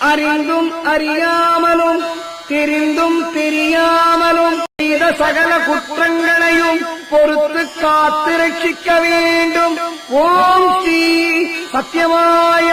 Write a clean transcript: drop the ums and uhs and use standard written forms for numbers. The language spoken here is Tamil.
அறிந்தும் அறியாமலும் தெரிந்தும் தெரியாமலும் செய்த சகல குற்றங்களையும் பொறுத்து காத்து ரட்சிக்க வேண்டும். ஓம் ஸ்ரீ சத்யமாய